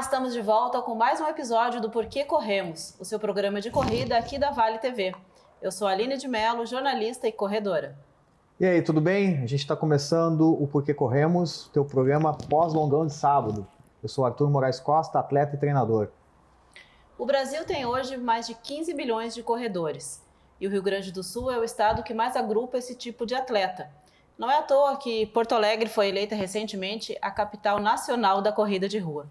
estamos de volta com mais um episódio do Porquê Corremos, o seu programa de corrida aqui da Vale TV. Eu sou a Aline de Mello, jornalista e corredora. E aí, tudo bem? A gente está começando o Porquê Corremos, teu programa pós-longão de sábado. Eu sou Arthur Moraes Costa, atleta e treinador. O Brasil tem hoje mais de 15 milhões de corredores. E o Rio Grande do Sul é o estado que mais agrupa esse tipo de atleta. Não é à toa que Porto Alegre foi eleita recentemente a capital nacional da corrida de rua.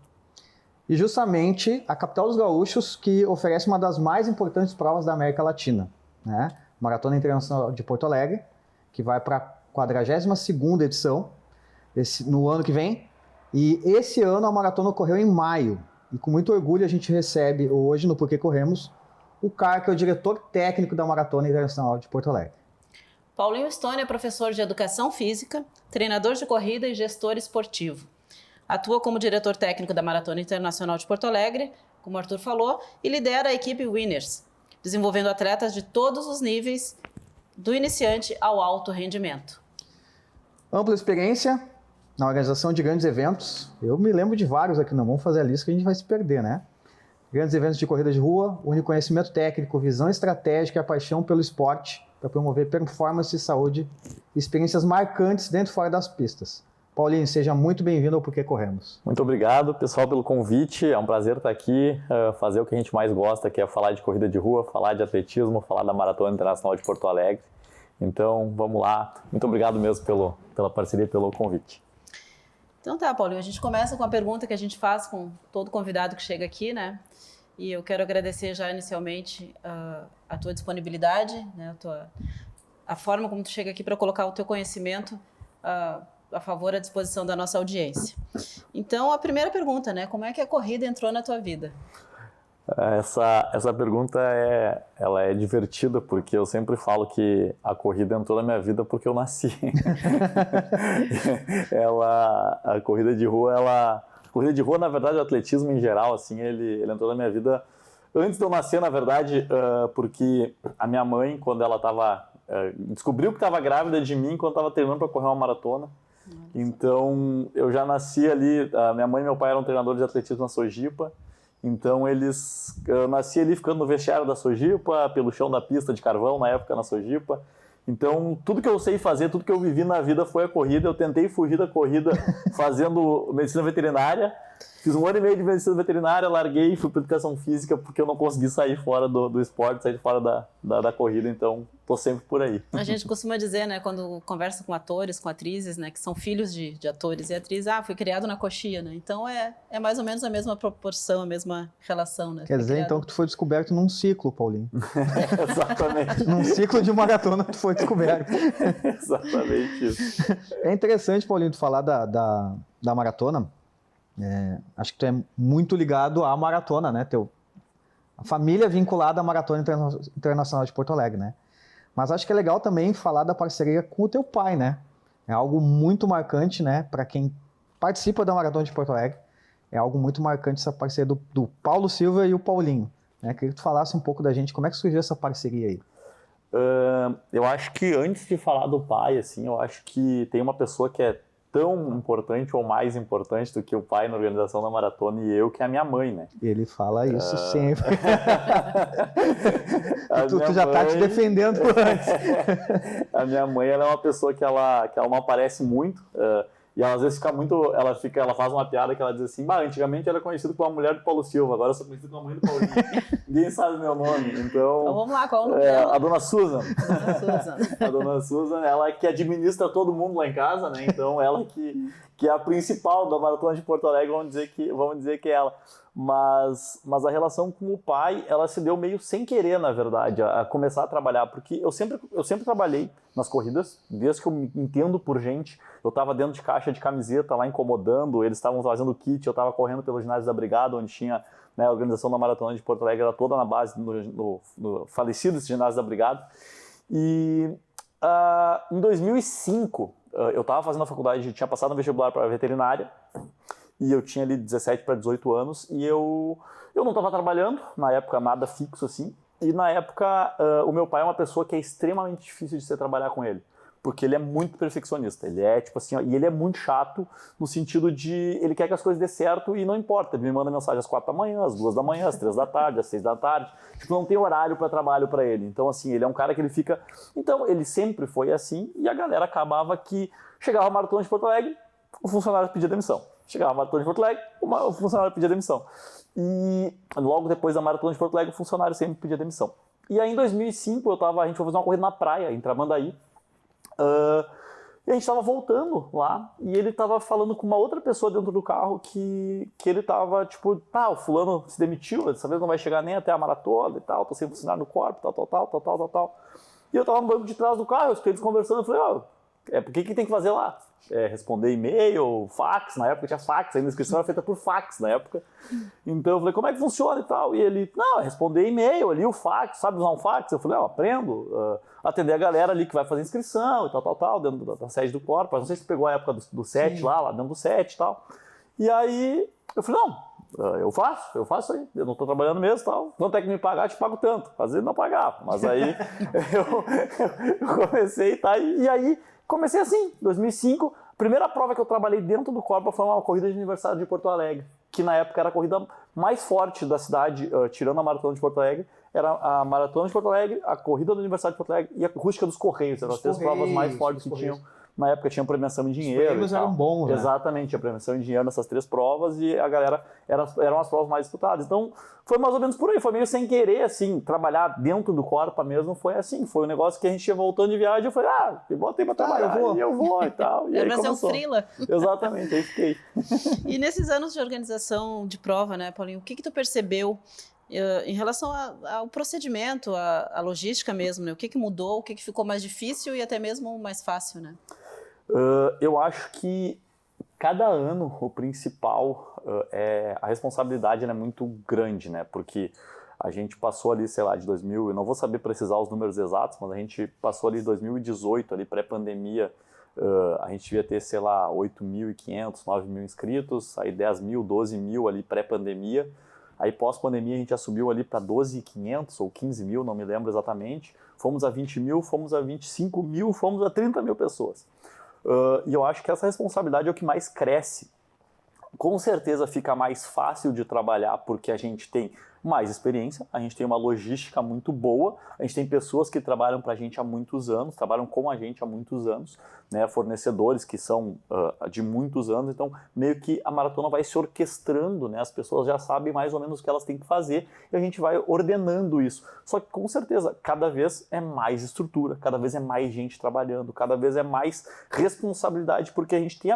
E justamente a capital dos gaúchos, que oferece uma das mais importantes provas da América Latina, né? Maratona Internacional de Porto Alegre, que vai para a 42ª edição no ano que vem. E esse ano a maratona ocorreu em maio. E com muito orgulho a gente recebe hoje no Porquê Corremos o cara que é o diretor técnico da Maratona Internacional de Porto Alegre. Paulinho Stone é professor de Educação Física, treinador de corrida e gestor esportivo. Atua como diretor técnico da Maratona Internacional de Porto Alegre, como o Arthur falou, e lidera a equipe Winners, desenvolvendo atletas de todos os níveis, do iniciante ao alto rendimento. Ampla experiência na organização de grandes eventos. Eu me lembro de vários aqui, não vamos fazer a lista que a gente vai se perder, né? Grandes eventos de corrida de rua, une conhecimento técnico, visão estratégica e a paixão pelo esporte para promover performance, saúde e experiências marcantes dentro e fora das pistas. Paulinho, seja muito bem-vindo ao Porquê Corremos. Muito obrigado, pessoal, pelo convite. É um prazer estar aqui, fazer o que a gente mais gosta, que é falar de corrida de rua, falar de atletismo, falar da Maratona Internacional de Porto Alegre. Então, vamos lá. Muito obrigado mesmo pela parceria e pelo convite. Então tá, Paulinho, a gente começa com a pergunta que a gente faz com todo convidado que chega aqui, né? E eu quero agradecer já inicialmente a tua disponibilidade, né? A forma como tu chega aqui para colocar o teu conhecimento a favor, à disposição da nossa audiência. Então, a primeira pergunta, né? Como é que a corrida entrou na tua vida? Essa pergunta ela é divertida, porque eu sempre falo que a corrida entrou na minha vida porque eu nasci. A corrida de rua, na verdade, o atletismo em geral, assim, ele entrou na minha vida antes de eu nascer, na verdade, porque a minha mãe, quando ela descobriu que estava grávida de mim quando estava treinando para correr uma maratona. Então, eu já nasci ali, minha mãe e meu pai eram treinadores de atletismo na Sojipa, então eu nasci ali ficando no vestiário da Sojipa, pelo chão da pista de carvão, na época na Sojipa. Então, tudo que eu sei fazer, tudo que eu vivi na vida foi a corrida. Eu tentei fugir da corrida fazendo medicina veterinária. Fiz 1 ano e meio de medicina veterinária, larguei e fui para educação física porque eu não consegui sair fora do esporte, sair fora da corrida, então tô sempre por aí. A gente costuma dizer, né, quando conversa com atores, com atrizes, né, que são filhos de atores e atrizes, fui criado na coxia, né? Então é mais ou menos a mesma proporção, a mesma relação, né? Quer dizer, então, que tu foi descoberto num ciclo, Paulinho. Exatamente. Num ciclo de maratona tu foi descoberto. Exatamente isso. É interessante, Paulinho, tu falar da maratona. Acho que tu é muito ligado à maratona, né? A família vinculada à Maratona Internacional de Porto Alegre, né? Mas acho que é legal também falar da parceria com o teu pai, né? É algo muito marcante, né? Para quem participa da Maratona de Porto Alegre, é algo muito marcante essa parceria do Paulo Silva e o Paulinho, né? Queria que tu falasse um pouco da gente, como é que surgiu essa parceria aí? Eu acho que antes de falar do pai, assim, eu acho que tem uma pessoa que é tão importante ou mais importante do que o pai na organização da maratona e eu, que é a minha mãe, né? Ele fala isso sempre. Tu já tá te defendendo antes. A minha mãe, ela é uma pessoa que ela não aparece muito, e ela às vezes ela faz uma piada que ela diz assim, antigamente era conhecido como a mulher do Paulo Silva, agora eu sou conhecido como a mãe do Paulinho. Ninguém sabe meu nome, então vamos lá, qual é o nome dela? A dona Susan. A dona Susan, ela que administra todo mundo lá em casa, né? Então ela que é a principal da Maratona de Porto Alegre, vamos dizer que é ela. Mas a relação com o pai, ela se deu meio sem querer, na verdade, a começar a trabalhar, porque eu sempre trabalhei nas corridas, desde que eu me entendo por gente. Eu estava dentro de caixa de camiseta lá incomodando, eles estavam fazendo kit, eu estava correndo pelo ginásio da Brigada, onde tinha, né, a organização da Maratona de Porto Alegre, era toda na base no falecido ginásio da Brigada. E em 2005, eu estava fazendo a faculdade, tinha passado no vestibular para veterinária, e eu tinha ali 17 para 18 anos, e eu não estava trabalhando, na época nada fixo assim, e na época o meu pai é uma pessoa que é extremamente difícil de você trabalhar com ele. porque ele é muito perfeccionista. Ele é, tipo assim, ó, e ele é muito chato no sentido de ele quer que as coisas dê certo e não importa. Ele me manda mensagem às 4 da manhã, às 2 da manhã, às 3 da tarde, às 6 da tarde. Tipo, não tem horário para trabalho para ele. Então, assim, ele é um cara que ele fica... Então, ele sempre foi assim e a galera acabava que chegava a Maratona de Porto Alegre, o funcionário pedia demissão. Chegava a Maratona de Porto Alegre, o funcionário pedia demissão. E logo depois da Maratona de Porto Alegre, o funcionário sempre pedia demissão. E aí, em 2005, a gente foi fazer uma corrida na praia, em Tramandaí. E a gente estava voltando lá, e ele estava falando com uma outra pessoa dentro do carro que ele estava, tipo, o fulano se demitiu, dessa vez não vai chegar nem até a maratona e tal, tô sem funcionário no corpo, tal. E eu estava no banco de trás do carro, eu escutei eles conversando, eu falei, por que tem que fazer lá? Responder e-mail, fax, na época tinha fax, ainda a inscrição era feita por fax na época. Então eu falei, como é que funciona e tal? E ele, não, é responder e-mail ali, o fax, sabe usar um fax? Eu falei, aprendo, atender a galera ali que vai fazer inscrição e tal, dentro da sede do corpo. Não sei se pegou a época do set lá dentro do set e tal. E aí eu falei, não, eu faço aí, eu não tô trabalhando mesmo e tal. Quanto é que me pagar, eu te pago tanto. Às vezes não pagava, mas aí eu comecei, tá? E aí comecei assim, 2005, a primeira prova que eu trabalhei dentro do Corpa foi uma corrida de aniversário de Porto Alegre, que na época era a corrida mais forte da cidade, tirando a Maratona de Porto Alegre, era a Maratona de Porto Alegre, a corrida do aniversário de Porto Alegre e a Rústica dos Correios, eram as três provas mais fortes que tinham. Na época tinha premiação em dinheiro. Os prêmios eram bons, né? Exatamente, tinha premiação em dinheiro nessas 3 provas e a galera eram as provas mais disputadas. Então foi mais ou menos por aí, foi meio sem querer, assim, trabalhar dentro do Corpa mesmo, foi assim, foi um negócio que a gente ia voltando de viagem, eu falei, me botei pra trabalhar, eu vou e tal. E aí mas começou. É um freela. Exatamente, aí fiquei. E nesses anos de organização de prova, né, Paulinho, o que tu percebeu em relação ao procedimento, à logística mesmo, né? O que mudou, o que ficou mais difícil e até mesmo mais fácil, né? Eu acho que cada ano o principal a responsabilidade é muito grande, né? Porque a gente passou ali, sei lá, de 2000, eu não vou saber precisar os números exatos, mas a gente passou ali de 2018, ali pré-pandemia, a gente devia ter, sei lá, 8.500, 9.000 inscritos, aí 10.000, 12.000 ali pré-pandemia. Aí pós-pandemia a gente já subiu ali para 12.500 ou 15.000, não me lembro exatamente. Fomos a 20.000, fomos a 25.000, fomos a 30.000 pessoas. E eu acho que essa responsabilidade é o que mais cresce. Com certeza fica mais fácil de trabalhar porque a gente tem mais experiência, a gente tem uma logística muito boa, a gente tem pessoas que trabalham para a gente há muitos anos, trabalham com a gente há muitos anos, né, fornecedores que são de muitos anos, então meio que a maratona vai se orquestrando, né, as pessoas já sabem mais ou menos o que elas têm que fazer e a gente vai ordenando isso. Só que com certeza, cada vez é mais estrutura, cada vez é mais gente trabalhando, cada vez é mais responsabilidade, porque a gente tem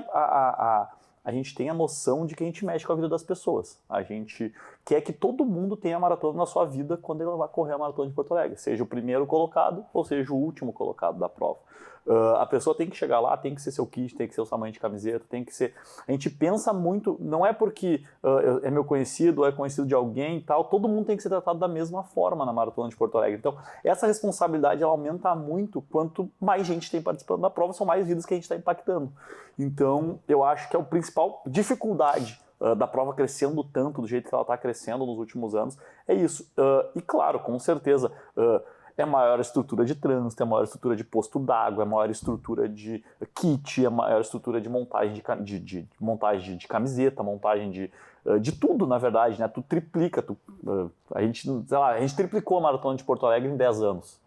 a gente tem a noção de que a gente mexe com a vida das pessoas. A gente quer que todo mundo tenha maratona na sua vida quando ele vai correr a Maratona de Porto Alegre. Seja o primeiro colocado ou seja o último colocado da prova. A pessoa tem que chegar lá, tem que ser seu kit, tem que ser o tamanho de camiseta, tem que ser... A gente pensa muito, não é porque é meu conhecido, ou é conhecido de alguém e tal, todo mundo tem que ser tratado da mesma forma na Maratona de Porto Alegre. Então, essa responsabilidade ela aumenta muito quanto mais gente tem participando da prova, são mais vidas que a gente está impactando. Então, eu acho que é a principal dificuldade da prova crescendo tanto, do jeito que ela está crescendo nos últimos anos, é isso. E claro, com certeza... é maior estrutura de trânsito, é maior estrutura de posto d'água, é maior estrutura de kit, é maior estrutura de montagem montagem de camiseta, montagem de tudo, na verdade, né? Tu triplica, a gente triplicou a Maratona de Porto Alegre em 10 anos,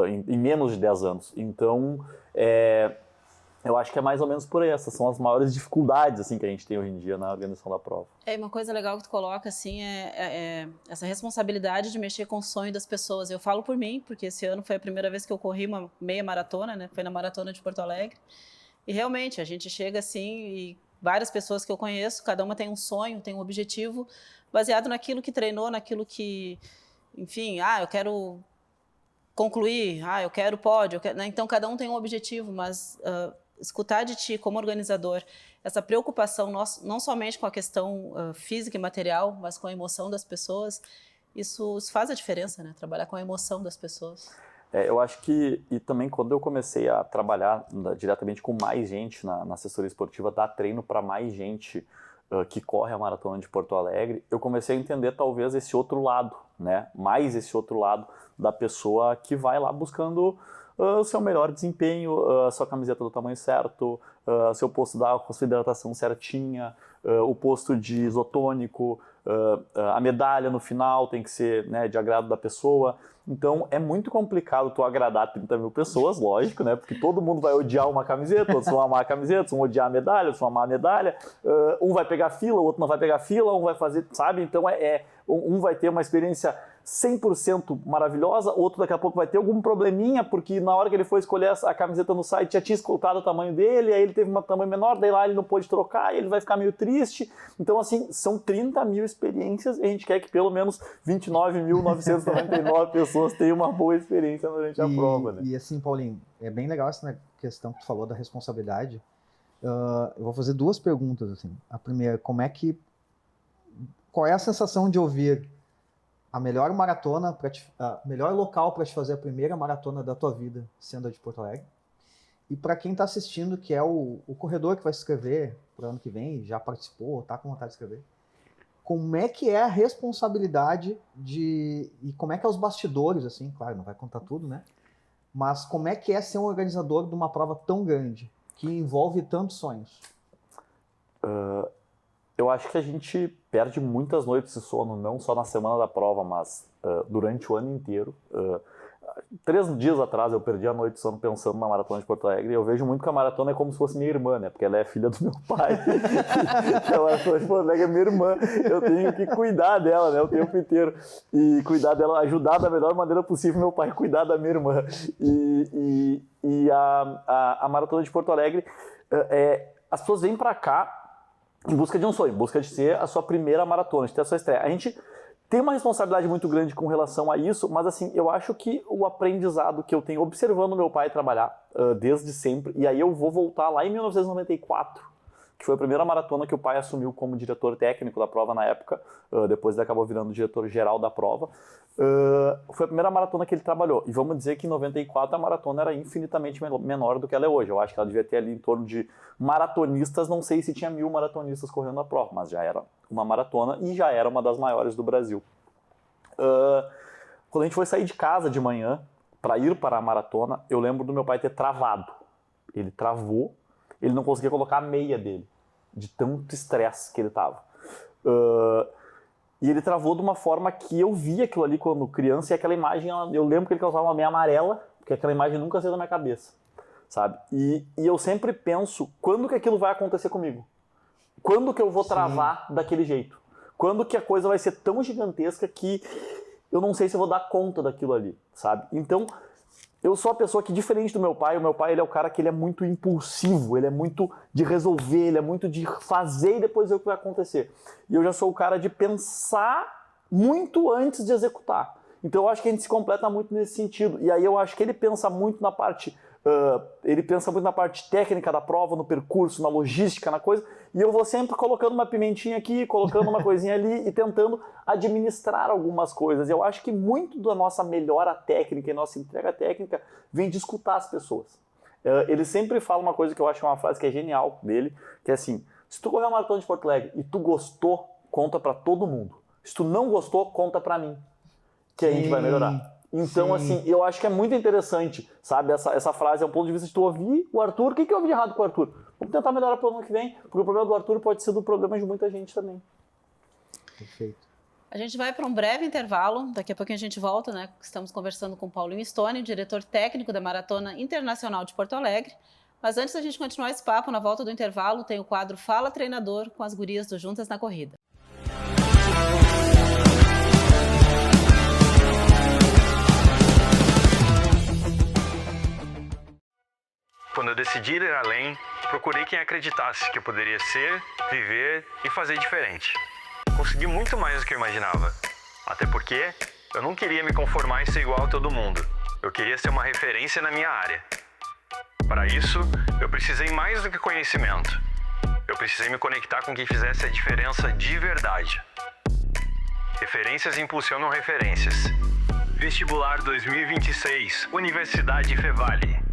em menos de 10 anos. Então, eu acho que é mais ou menos por aí. Essas são as maiores dificuldades assim, que a gente tem hoje em dia na organização da prova. Uma coisa legal que tu coloca assim, essa responsabilidade de mexer com o sonho das pessoas. Eu falo por mim, porque esse ano foi a primeira vez que eu corri uma meia maratona, né? Foi na Maratona de Porto Alegre. E realmente, a gente chega assim e várias pessoas que eu conheço, cada uma tem um sonho, tem um objetivo, baseado naquilo que treinou, naquilo que... Enfim, eu quero concluir, eu quero pódio, né? Então cada um tem um objetivo, mas... escutar de ti como organizador essa preocupação não somente com a questão física e material, mas com a emoção das pessoas, isso faz a diferença, né? Trabalhar com a emoção das pessoas. Eu acho que, e também quando eu comecei a trabalhar diretamente com mais gente na assessoria esportiva, dar treino para mais gente que corre a Maratona de Porto Alegre, eu comecei a entender talvez esse outro lado, né? Mais esse outro lado da pessoa que vai lá buscando o seu melhor desempenho, a sua camiseta do tamanho certo, seu posto d'água com a sua hidratação certinha, o posto de isotônico, a medalha no final tem que ser, né, de agrado da pessoa. Então é muito complicado tu agradar 30 mil pessoas, lógico, né? Porque todo mundo vai odiar uma camiseta, outros vão amar a camiseta, outros vão odiar a medalha, outros vão amar a medalha. Um vai pegar fila, o outro não vai pegar fila, um vai fazer, sabe? Então um vai ter uma experiência 100% maravilhosa, outro daqui a pouco vai ter algum probleminha, porque na hora que ele foi escolher a camiseta no site já tinha escoltado o tamanho dele, aí ele teve um tamanho menor, daí lá ele não pôde trocar, e ele vai ficar meio triste. Então, assim, são 30 mil experiências e a gente quer que pelo menos 29.999 pessoas tenham uma boa experiência durante a prova, né? E assim, Paulinho, é bem legal essa questão que tu falou da responsabilidade. Eu vou fazer 2 perguntas, assim. A primeira, qual é a sensação de ouvir a melhor maratona, melhor local para te fazer a primeira maratona da tua vida, sendo a de Porto Alegre? E para quem está assistindo, que é o corredor que vai se inscrever para o ano que vem, já participou, está com vontade de escrever, como é que é a responsabilidade e como é que é os bastidores, assim, claro, não vai contar tudo, né? Mas como é que é ser um organizador de uma prova tão grande, que envolve tantos sonhos? Eu acho que a gente perde muitas noites de sono, não só na semana da prova, mas durante o ano inteiro. 3 dias atrás eu perdi a noite de sono pensando na Maratona de Porto Alegre, e eu vejo muito que a maratona é como se fosse minha irmã, né? Porque ela é filha do meu pai. A Maratona de Porto Alegre é minha irmã, eu tenho que cuidar dela, né, o tempo inteiro. E cuidar dela, ajudar da melhor maneira possível meu pai a cuidar da minha irmã. E a Maratona de Porto Alegre, as pessoas vêm pra cá em busca de um sonho, em busca de ser a sua primeira maratona, de ter a sua estreia. A gente tem uma responsabilidade muito grande com relação a isso, mas assim, eu acho que o aprendizado que eu tenho observando meu pai trabalhar desde sempre, e aí eu vou voltar lá em 1994, que foi a primeira maratona que o pai assumiu como diretor técnico da prova na época, depois ele acabou virando diretor geral da prova. Foi a primeira maratona que ele trabalhou, e vamos dizer que em 94 a maratona era infinitamente menor do que ela é hoje. Eu acho que ela devia ter ali em torno de maratonistas, não sei se tinha 1000 maratonistas correndo a prova, mas já era uma maratona e já era uma das maiores do Brasil. Quando a gente foi sair de casa de manhã para ir para a maratona, eu lembro do meu pai ter travado. Ele travou, ele não conseguia colocar a meia dele, de tanto estresse que ele estava. E ele travou de uma forma que eu via aquilo ali quando criança, e aquela imagem, eu lembro que ele causava uma meia amarela, porque aquela imagem nunca saiu da minha cabeça, sabe? E eu sempre penso, quando que aquilo vai acontecer comigo? Quando que eu vou travar daquele jeito? Quando que a coisa vai ser tão gigantesca que eu não sei se eu vou dar conta daquilo ali, sabe? Então, eu sou a pessoa que, diferente do meu pai, o meu pai ele é o cara que ele é muito impulsivo, ele é muito de resolver, ele é muito de fazer e depois ver o que vai acontecer. E eu já sou o cara de pensar muito antes de executar. Então eu acho que a gente se completa muito nesse sentido. E aí eu acho que ele pensa muito na parte técnica da prova, no percurso, na logística, na coisa, e eu vou sempre colocando uma pimentinha aqui, colocando uma coisinha ali e tentando administrar algumas coisas. Eu acho que muito da nossa melhora técnica e nossa entrega técnica vem de escutar as pessoas. Ele sempre fala uma coisa que eu acho uma frase que é genial dele, que é assim, se tu correr a Maratona de Porto Alegre e tu gostou, conta pra todo mundo. Se tu não gostou, conta pra mim, que a gente vai melhorar. Então, assim, eu acho que é muito interessante, sabe? Essa frase é um ponto de vista de tu ouvir o Arthur. O que eu ouvi de errado com o Arthur? Vamos tentar melhorar para o ano que vem, porque o problema do Arthur pode ser do problema de muita gente também. Perfeito. A gente vai para um breve intervalo, daqui a pouquinho a gente volta, né? Estamos conversando com o Paulinho Stone, diretor técnico da Maratona Internacional de Porto Alegre. Mas antes da gente continuar esse papo, na volta do intervalo, tem o quadro Fala Treinador com as gurias do Juntas na Corrida. Quando eu decidi ir além, procurei quem acreditasse que eu poderia ser, viver e fazer diferente. Consegui muito mais do que eu imaginava. Até porque eu não queria me conformar em ser igual a todo mundo. Eu queria ser uma referência na minha área. Para isso, eu precisei mais do que conhecimento. Eu precisei me conectar com quem fizesse a diferença de verdade. Referências impulsionam referências. Vestibular 2026, Universidade Fevale.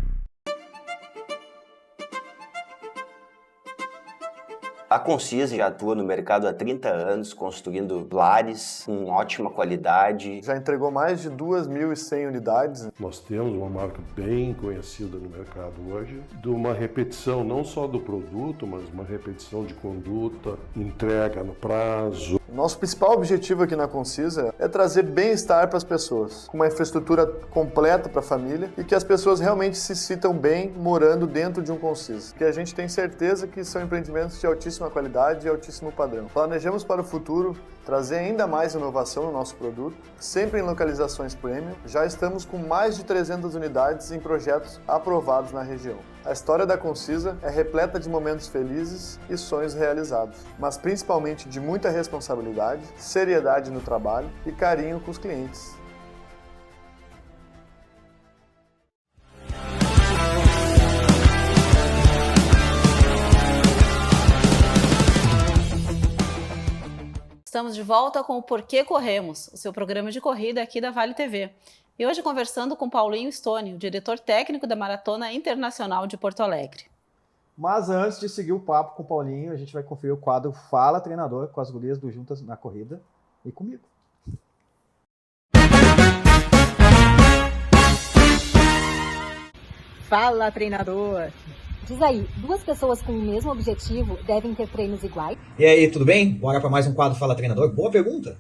A Concisa já atua no mercado há 30 anos, construindo lares com ótima qualidade. Já entregou mais de 2.100 unidades. Nós temos uma marca bem conhecida no mercado hoje, de uma repetição não só do produto, mas uma repetição de conduta, entrega no prazo. Nosso principal objetivo aqui na Concisa é trazer bem-estar para as pessoas, com uma infraestrutura completa para a família e que as pessoas realmente se sintam bem morando dentro de um Concisa. Que a gente tem certeza que são empreendimentos de altíssima qualidade e altíssimo padrão. Planejamos para o futuro trazer ainda mais inovação no nosso produto, sempre em localizações premium. Já estamos com mais de 300 unidades em projetos aprovados na região. A história da Concisa é repleta de momentos felizes e sonhos realizados, mas principalmente de muita responsabilidade, seriedade no trabalho e carinho com os clientes. Estamos de volta com o Porquê Corremos, o seu programa de corrida aqui da Vale TV. E hoje conversando com Paulinho Stone, o diretor técnico da Maratona Internacional de Porto Alegre. Mas antes de seguir o papo com o Paulinho, a gente vai conferir o quadro Fala Treinador com as gurias do Juntas na Corrida e comigo. Fala, treinador! Diz aí, duas pessoas com o mesmo objetivo devem ter treinos iguais? E aí, tudo bem? Bora para mais um quadro Fala Treinador? Boa pergunta.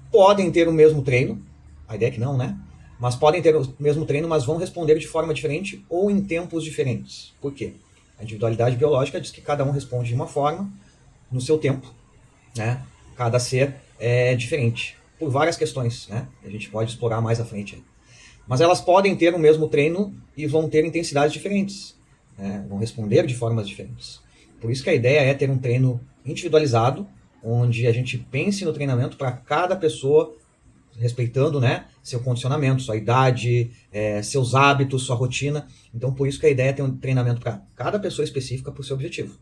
Podem ter o mesmo treino, a ideia é que não, né? Mas podem ter o mesmo treino, mas vão responder de forma diferente ou em tempos diferentes. Por quê? A individualidade biológica diz que cada um responde de uma forma, no seu tempo, né? Cada ser é diferente, por várias questões, né? A gente pode explorar mais à frente. Mas elas podem ter o mesmo treino e vão ter intensidades diferentes, né? Vão responder de formas diferentes. Por isso que a ideia é ter um treino individualizado, onde a gente pense no treinamento para cada pessoa, respeitando, né, seu condicionamento, sua idade, seus hábitos, sua rotina. Então, por isso que a ideia é ter um treinamento para cada pessoa específica para o seu objetivo.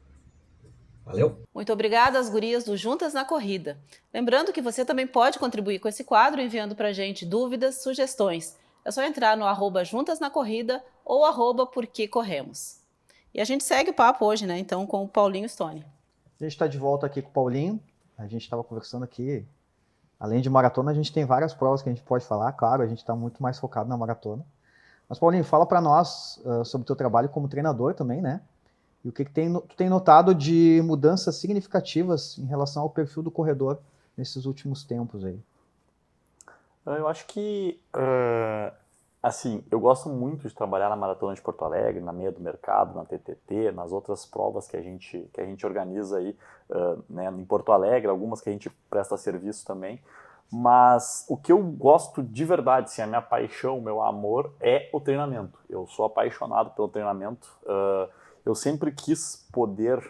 Valeu? Muito obrigada às gurias do Juntas na Corrida. Lembrando que você também pode contribuir com esse quadro enviando para a gente dúvidas, sugestões. É só entrar no @Juntas na Corrida ou @Porquê Corremos. E a gente segue o papo hoje, né? Então, com o Paulinho Stone. A gente está de volta aqui com o Paulinho. A gente estava conversando aqui. Além de maratona, a gente tem várias provas que a gente pode falar. Claro, a gente está muito mais focado na maratona. Mas, Paulinho, fala para nós sobre o teu trabalho como treinador também, né? E o que tu tem notado de mudanças significativas em relação ao perfil do corredor nesses últimos tempos aí? Eu acho que, assim, eu gosto muito de trabalhar na Maratona de Porto Alegre, na Meia do Mercado, na TTT, nas outras provas que a gente organiza aí, né, em Porto Alegre, algumas que a gente presta serviço também. Mas o que eu gosto de verdade, assim, a minha paixão, o meu amor é o treinamento. Eu sou apaixonado pelo treinamento. Eu sempre quis poder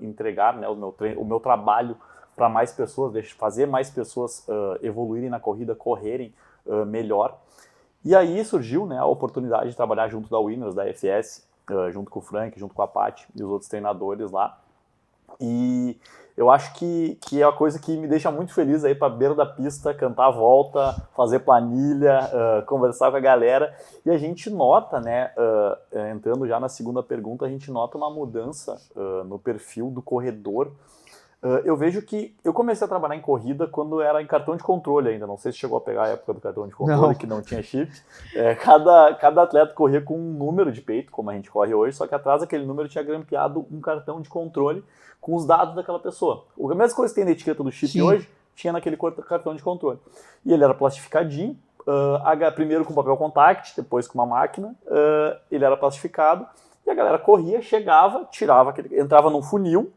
entregar, né, o meu trabalho para mais pessoas, fazer mais pessoas evoluírem na corrida, correrem melhor. E aí surgiu, né, a oportunidade de trabalhar junto da Winners, da FS, junto com o Frank, junto com a Paty e os outros treinadores lá. E eu acho que é uma coisa que me deixa muito feliz aí para beira da pista, cantar a volta, fazer planilha, conversar com a galera. E a gente nota, né, entrando já na segunda pergunta, a gente nota uma mudança no perfil do corredor. Eu vejo que eu comecei a trabalhar em corrida quando era em cartão de controle ainda. Não sei se chegou a pegar a época do cartão de controle, não. Que não tinha chip. Cada atleta corria com um número de peito, como a gente corre hoje, só que atrás daquele número tinha grampeado um cartão de controle com os dados daquela pessoa. A mesma coisa que tem na etiqueta do chip Sim. hoje, tinha naquele cartão de controle. E ele era plastificadinho, primeiro com papel contact, depois com uma máquina. Ele era plastificado e a galera corria, chegava, tirava, entrava num funil.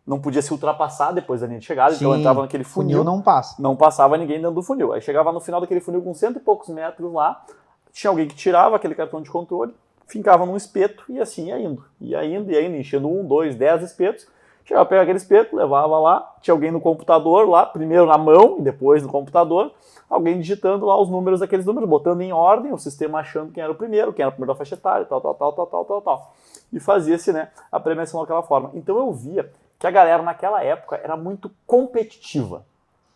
Não podia se ultrapassar depois da linha de chegada, Sim, então entrava naquele funil. Não passa. Não passava ninguém dentro do funil. Aí chegava no final daquele funil com 100 e poucos metros lá, tinha alguém que tirava aquele cartão de controle, fincava num espeto e assim ia indo. Ia indo, enchendo 1, 2, 10 espetos. Chegava a pegar aquele espeto, levava lá, tinha alguém no computador lá, primeiro na mão e depois no computador, alguém digitando lá os números daqueles números, botando em ordem, o sistema achando quem era o primeiro da faixa etária, tal. E fazia-se, né, a premiação daquela forma. Então eu via que a galera naquela época era muito competitiva.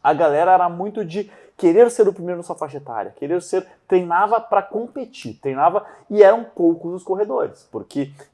A galera era muito de querer ser o primeiro na sua faixa etária, treinava para competir, treinava e eram poucos os corredores,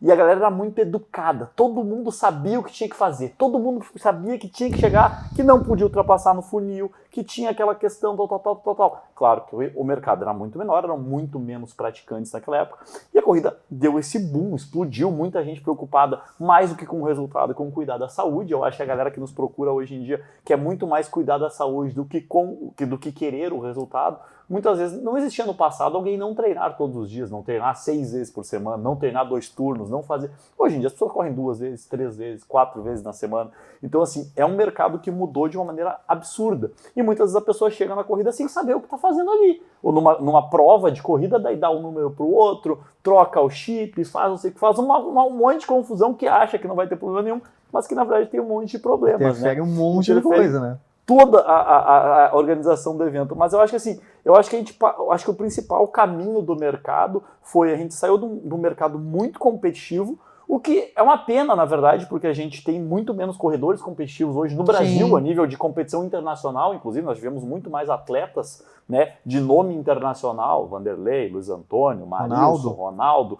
e a galera era muito educada, todo mundo sabia o que tinha que fazer, todo mundo sabia que tinha que chegar, que não podia ultrapassar no funil, que tinha aquela questão tal. Claro que o mercado era muito menor, eram muito menos praticantes naquela época, e a corrida deu esse boom, explodiu, muita gente preocupada mais do que com o resultado, com cuidar da saúde. Eu acho que a galera que nos procura hoje em dia quer muito mais cuidar da saúde do que querer o resultado. Muitas vezes não existia no passado alguém não treinar todos os dias, não treinar 6 vezes por semana, não treinar 2 turnos, não fazer... Hoje em dia as pessoas correm 2 vezes, 3 vezes, 4 vezes na semana. Então, assim, é um mercado que mudou de uma maneira absurda. E muitas vezes a pessoa chega na corrida sem saber o que está fazendo ali. Ou numa prova de corrida, daí dá um número para o outro, troca o chip, faz não sei o que, faz um monte de confusão, que acha que não vai ter problema nenhum, mas que na verdade tem um monte de problemas. Interfere um monte de coisa, né? Toda a organização do evento. Mas eu acho que assim, eu acho que o principal caminho do mercado foi a gente saiu de um mercado muito competitivo, o que é uma pena, na verdade, porque a gente tem muito menos corredores competitivos hoje no Brasil. Sim. A nível de competição internacional, inclusive, nós tivemos muito mais atletas, né, de nome internacional, Vanderlei, Luiz Antônio, Marilson, Ronaldo,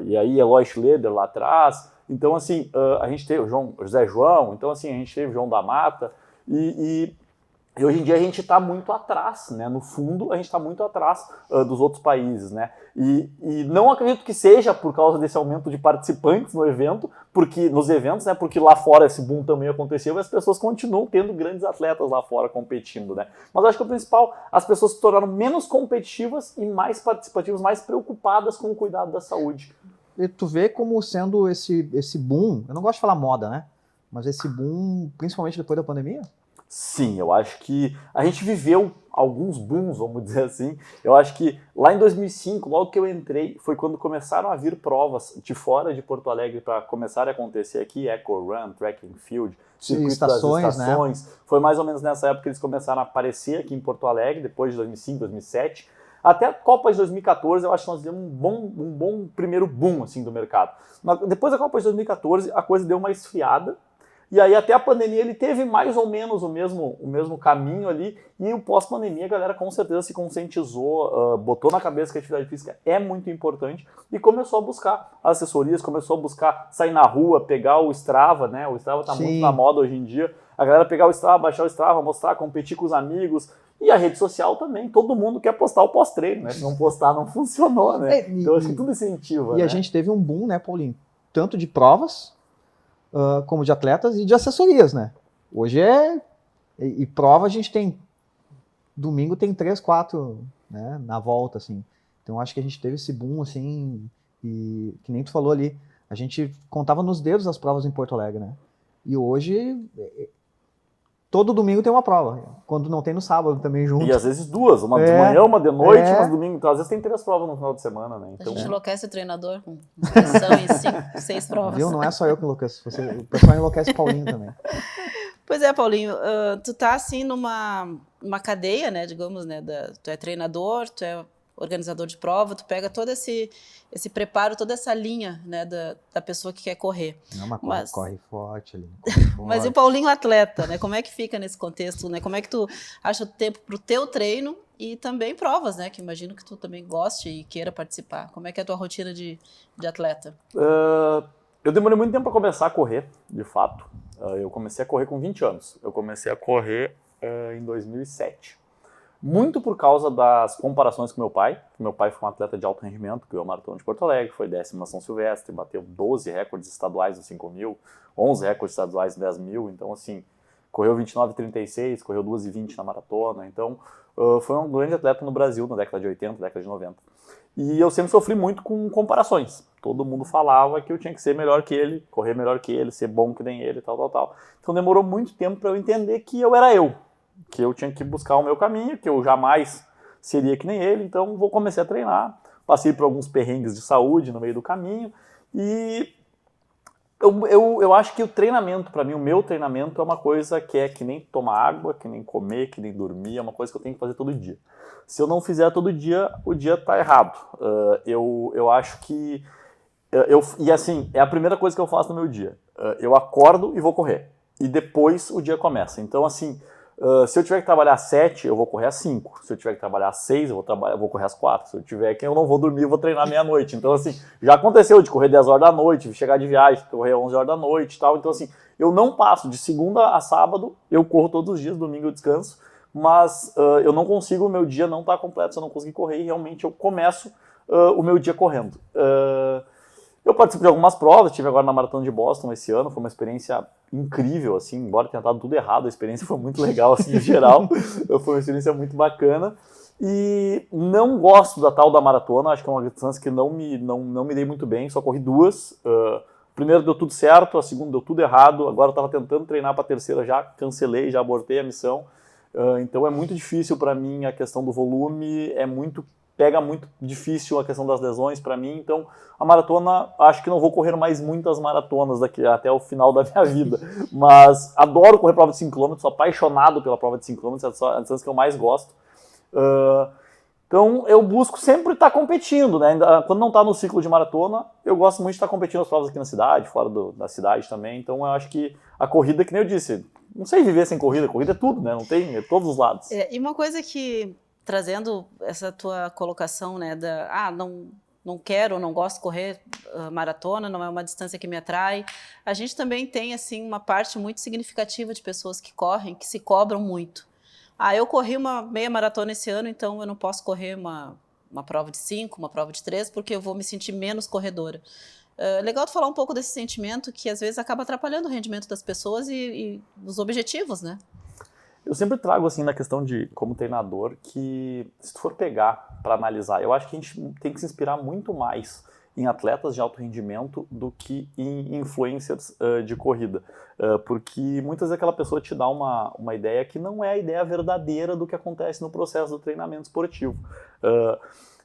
e aí Eloy Schleder lá atrás. Então, assim, a gente teve o José João, então, assim, a gente teve o João da Mata, e hoje em dia a gente está muito atrás, né? No fundo, a gente está muito atrás dos outros países, né? E não acredito que seja por causa desse aumento de participantes no evento, nos eventos, né? Porque lá fora esse boom também aconteceu e as pessoas continuam tendo grandes atletas lá fora competindo, né? Mas acho que o principal, as pessoas se tornaram menos competitivas e mais participativas, mais preocupadas com o cuidado da saúde. E tu vê como sendo esse boom, eu não gosto de falar moda, né? Mas esse boom, principalmente depois da pandemia? Sim, eu acho que a gente viveu alguns booms, vamos dizer assim. Eu acho que lá em 2005, logo que eu entrei, foi quando começaram a vir provas de fora de Porto Alegre para começar a acontecer aqui, Eco Run, Track and Field, circuito das estações. Né? Foi mais ou menos nessa época que eles começaram a aparecer aqui em Porto Alegre, depois de 2005, 2007. Até a Copa de 2014, eu acho que nós tivemos um bom primeiro boom assim, do mercado. Depois da Copa de 2014, a coisa deu uma esfriada. E aí até a pandemia ele teve mais ou menos o mesmo caminho ali, e o pós-pandemia a galera com certeza se conscientizou, botou na cabeça que a atividade física é muito importante e começou a buscar assessorias, começou a buscar sair na rua, pegar o Strava, né? O Strava tá muito na moda hoje em dia, a galera pegar o Strava, baixar o Strava, mostrar, competir com os amigos, e a rede social também, todo mundo quer postar o pós-treino, né? Se não postar não funcionou, né? Então acho que tudo incentiva. E a gente teve um boom, né, Paulinho? Tanto de provas, como de atletas e de assessorias, né? Hoje e prova a gente tem, domingo tem 3, 4, né, na volta, assim. Então acho que a gente teve esse boom, assim, e que nem tu falou ali, a gente contava nos dedos as provas em Porto Alegre, né? E hoje, todo domingo tem uma prova, quando não tem no sábado também junto. E às vezes 2, uma de manhã, uma de noite, mas domingo, então às vezes tem 3 provas no final de semana, né? Então, a gente enlouquece o treinador com sessão em 6 provas. Viu? Não é só eu que enlouqueço, o pessoal enlouquece o Paulinho também. Pois é, Paulinho, tu tá assim numa cadeia, né, digamos, né, tu é treinador, tu é organizador de prova, tu pega todo esse preparo, toda essa linha, né, da pessoa que quer correr. Não, mas corre forte ali. Mas e o Paulinho atleta, né? Como é que fica nesse contexto, né? Como é que tu acha o tempo pro teu treino e também provas, né? Que imagino que tu também goste e queira participar. Como é que é a tua rotina de atleta? Eu demorei muito tempo para começar a correr, de fato. Eu comecei a correr com 20 anos. Eu comecei a correr em 2007. Muito por causa das comparações com meu pai. Meu pai foi um atleta de alto rendimento, ganhou o Maratona de Porto Alegre, foi 10º na São Silvestre, bateu 12 recordes estaduais nos 5.000, 11 recordes estaduais nos 10.000, então assim, correu 29,36, correu 2,20 na maratona, então foi um grande atleta no Brasil na década de 80, década de 90. E eu sempre sofri muito com comparações. Todo mundo falava que eu tinha que ser melhor que ele, correr melhor que ele, ser bom que nem ele, tal. Então demorou muito tempo para eu entender que eu era eu, que eu tinha que buscar o meu caminho, que eu jamais seria que nem ele, então comecei a treinar, passei por alguns perrengues de saúde no meio do caminho, e eu acho que o treinamento, para mim, o meu treinamento é uma coisa que é que nem tomar água, que nem comer, que nem dormir, é uma coisa que eu tenho que fazer todo dia. Se eu não fizer todo dia, o dia tá errado. Eu acho que... E assim, é a primeira coisa que eu faço no meu dia. Eu acordo e vou correr, e depois o dia começa. Então, assim, Se eu tiver que trabalhar 7, eu vou correr às 5. Se eu tiver que trabalhar às 6, eu vou correr às 4. Se eu tiver que eu não vou dormir, eu vou treinar meia-noite. Então, assim, já aconteceu de correr 10 horas da noite, chegar de viagem, correr 11 horas da noite e tal. Então, assim, eu não passo de segunda a sábado, eu corro todos os dias, domingo eu descanso, mas eu não consigo, o meu dia não está completo se eu não conseguir correr e realmente eu começo o meu dia correndo. Eu participo de algumas provas, estive agora na Maratona de Boston esse ano, foi uma experiência incrível, assim, embora tenha dado tudo errado, a experiência foi muito legal, assim, em geral, foi uma experiência muito bacana, e não gosto da tal da maratona, acho que é uma distância que não me dei muito bem, só corri 2, primeiro deu tudo certo, a segunda deu tudo errado, agora eu estava tentando treinar para a terceira, já cancelei, já abortei a missão, então é muito difícil para mim a questão do volume, pega muito difícil a questão das lesões para mim, então a maratona, acho que não vou correr mais muitas maratonas daqui até o final da minha vida, mas adoro correr prova de 5 km, sou apaixonado pela prova de 5 km, é a distância que eu mais gosto. Então eu busco sempre estar competindo, né? Quando não está no ciclo de maratona, eu gosto muito de estar competindo as provas aqui na cidade, fora da cidade também, então eu acho que a corrida, que nem eu disse, não sei viver sem corrida é tudo, né? Não tem, é todos os lados. E uma coisa que, trazendo essa tua colocação, né, não quero, não gosto de correr maratona, não é uma distância que me atrai. A gente também tem, assim, uma parte muito significativa de pessoas que correm, que se cobram muito. Eu corri uma meia maratona esse ano, então eu não posso correr uma prova de 5, uma prova de 3, porque eu vou me sentir menos corredora. Legal tu falar um pouco desse sentimento que às vezes acaba atrapalhando o rendimento das pessoas e os objetivos, né? Eu sempre trago, assim, na questão de, como treinador, que se tu for pegar para analisar, eu acho que a gente tem que se inspirar muito mais em atletas de alto rendimento do que em influencers de corrida. Porque muitas vezes aquela pessoa te dá uma ideia que não é a ideia verdadeira do que acontece no processo do treinamento esportivo.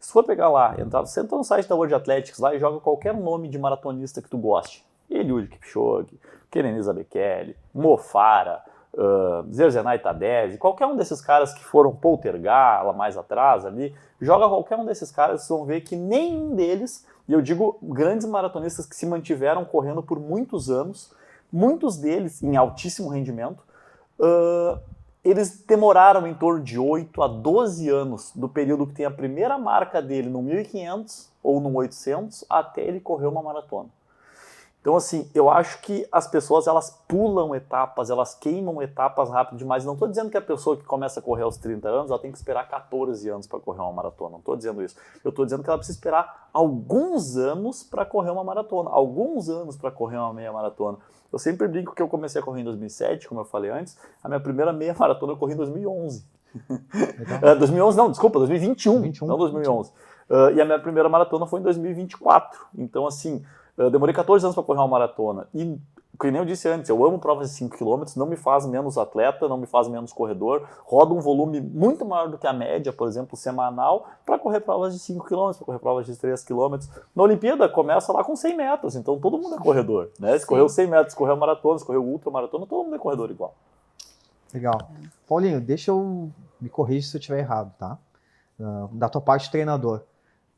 Se tu for pegar lá, você entra no site da World Athletics lá e joga qualquer nome de maratonista que tu goste. Eliud Kipchoge, Kenenisa Bekele, Mo Farah, Zerzenay Tadej, qualquer um desses caras que foram Poltergar lá mais atrás ali, joga qualquer um desses caras, vocês vão ver que nenhum deles, e eu digo grandes maratonistas que se mantiveram correndo por muitos anos, muitos deles em altíssimo rendimento, eles demoraram em torno de 8 a 12 anos do período que tem a primeira marca dele no 1500 ou no 800 até ele correr uma maratona. Então, assim, eu acho que as pessoas, elas pulam etapas, elas queimam etapas rápido demais. Não estou dizendo que a pessoa que começa a correr aos 30 anos, ela tem que esperar 14 anos para correr uma maratona. Não estou dizendo isso. Eu estou dizendo que ela precisa esperar alguns anos para correr uma maratona. Alguns anos para correr uma meia maratona. Eu sempre brinco que eu comecei a correr em 2007, como eu falei antes. A minha primeira meia maratona eu corri em 2011. 2011 não, desculpa, 2021, não 2011. E a minha primeira maratona foi em 2024. Então, assim... Eu demorei 14 anos para correr uma maratona e, como eu disse antes, eu amo provas de 5 km, não me faz menos atleta, não me faz menos corredor, rodo um volume muito maior do que a média, por exemplo, semanal, para correr provas de 5 km, para correr provas de 3 km. Na Olimpíada começa lá com 100 metros, então todo mundo é corredor, né? Se correu 100 metros, se correu maratona, se correu ultramaratona, todo mundo é corredor igual. Legal. Paulinho, deixa eu me corrigir se eu estiver errado, tá? Da tua parte treinador.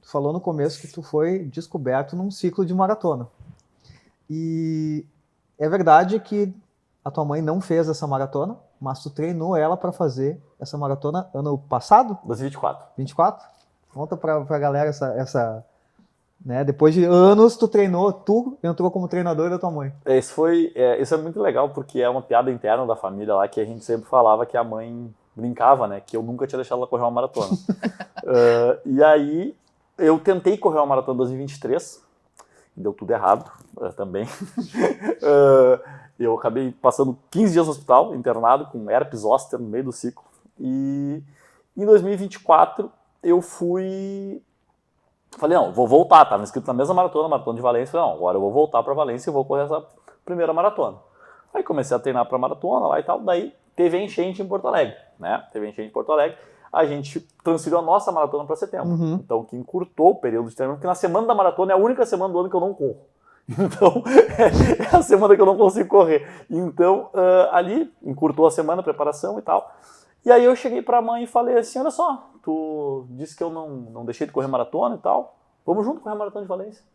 Tu falou no começo que tu foi descoberto num ciclo de maratona. E é verdade que a tua mãe não fez essa maratona, mas tu treinou ela para fazer essa maratona ano passado? 2024. 24? Conta pra galera essa né? Depois de anos tu entrou como treinador da tua mãe. Isso é muito legal, porque é uma piada interna da família lá, que a gente sempre falava que a mãe brincava, né? Que eu nunca tinha deixado ela correr uma maratona. E aí... Eu tentei correr uma maratona em 2023, deu tudo errado também. Eu acabei passando 15 dias no hospital, internado, com herpes zoster no meio do ciclo. E em 2024 eu falei, não, vou voltar, estava inscrito na mesma maratona de Valência. Falei, não, agora eu vou voltar para Valência e vou correr essa primeira maratona. Aí comecei a treinar para maratona lá e tal, daí teve a enchente em Porto Alegre, né? A gente transferiu a nossa maratona para setembro. Uhum. Então, que encurtou o período de treinamento, porque na semana da maratona é a única semana do ano que eu não corro. Então, é a semana que eu não consigo correr. Então, ali, encurtou a semana, a preparação e tal. E aí eu cheguei para a mãe e falei assim, olha só, tu disse que eu não deixei de correr maratona e tal, vamos junto correr a maratona de Valência.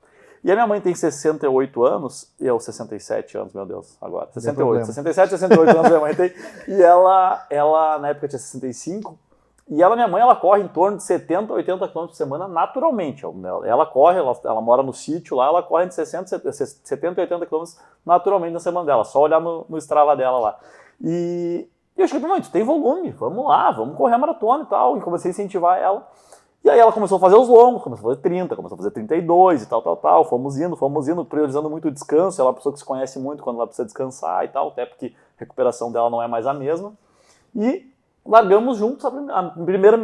E a minha mãe tem 68 anos, e eu 67 anos, meu Deus, agora. 68, 68 anos minha mãe tem. E ela na época tinha 65, e minha mãe, ela corre em torno de 70, 80 km por semana naturalmente. Ela corre, ela mora no sítio lá, ela corre entre 70 e 80 km naturalmente na semana dela, só olhar no Strava dela lá. E eu cheguei, mãe, tu tem volume, vamos lá, vamos correr a maratona e tal. E comecei a incentivar ela. E aí ela começou a fazer os longos, começou a fazer 30, começou a fazer 32 e tal. Fomos indo, priorizando muito o descanso. Ela é uma pessoa que se conhece muito quando ela precisa descansar e tal, até porque a recuperação dela não é mais a mesma. E largamos juntos a primeira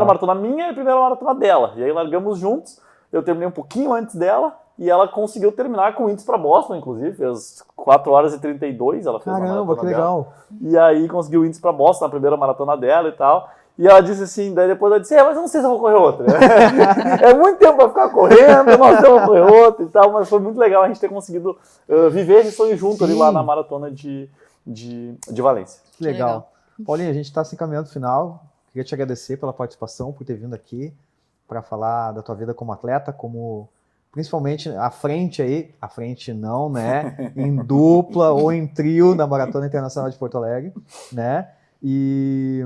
maratona minha e a primeira maratona dela. E aí largamos juntos, eu terminei um pouquinho antes dela, e ela conseguiu terminar com índice para Boston, inclusive, fez 4 horas e 32, ela fez a maratona que legal. dela. E aí conseguiu índice para Boston na primeira maratona dela e tal. E ela disse assim, daí depois ela disse, mas eu não sei se eu vou correr outra. É muito tempo para ficar correndo, eu não sei se eu vou correr outra e tal, mas foi muito legal a gente ter conseguido viver esse sonho junto ali lá na maratona de Valência. Que legal. Paulinho, a gente está se encaminhando no final. Queria te agradecer pela participação, por ter vindo aqui para falar da tua vida como atleta, como principalmente à frente não, né? Em dupla ou em trio na Maratona Internacional de Porto Alegre, né? E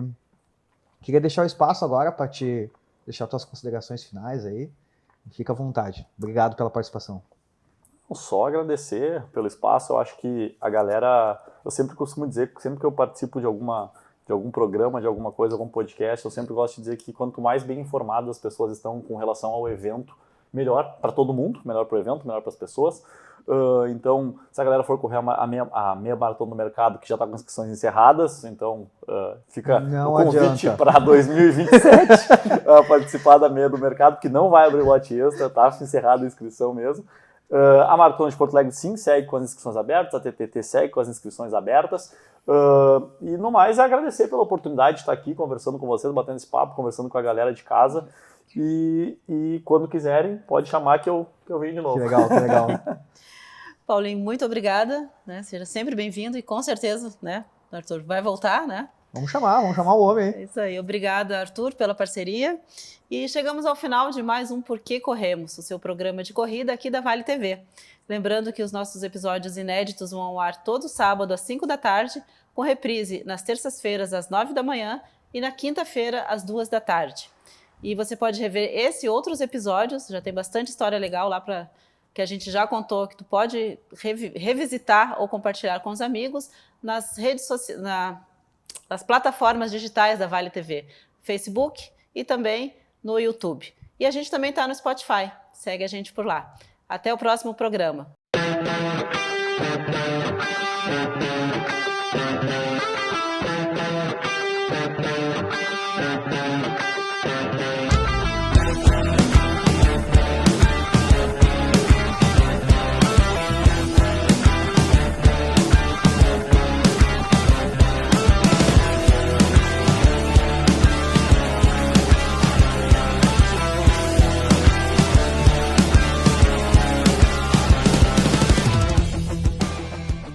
queria deixar o espaço agora para te deixar tuas considerações finais aí. Fica à vontade. Obrigado pela participação. Só agradecer pelo espaço. Eu acho que a galera, eu sempre costumo dizer que sempre que eu participo de algum programa, de alguma coisa, algum podcast, eu sempre gosto de dizer que quanto mais bem informadas as pessoas estão com relação ao evento, melhor para todo mundo, melhor para o evento, melhor para as pessoas. Então, se a galera for correr a meia maratona no mercado, que já está com inscrições encerradas, então fica o convite para 2027 participar da meia do mercado, que não vai abrir lote extra, está encerrada a inscrição mesmo. A Maratona de Porto Alegre, sim, segue com as inscrições abertas, a TTT segue com as inscrições abertas. E no mais, é agradecer pela oportunidade de estar aqui conversando com vocês, batendo esse papo, conversando com a galera de casa. E quando quiserem, pode chamar que eu venho de novo. Que legal, que legal. Paulinho, muito obrigada, né? Seja sempre bem-vindo e com certeza, né, Arthur, vai voltar, né? Vamos chamar o homem. É isso aí. Obrigada, Arthur, pela parceria. E chegamos ao final de mais um Por que Corremos, o seu programa de corrida aqui da Vale TV. Lembrando que os nossos episódios inéditos vão ao ar todo sábado às 5 da tarde, com reprise nas terças-feiras às 9 da manhã e na quinta-feira às 2 da tarde. E você pode rever esse e outros episódios, já tem bastante história legal lá que a gente já contou, que tu pode revisitar ou compartilhar com os amigos nas redes sociais, nas plataformas digitais da Vale TV, Facebook e também no YouTube. E a gente também está no Spotify, segue a gente por lá. Até o próximo programa.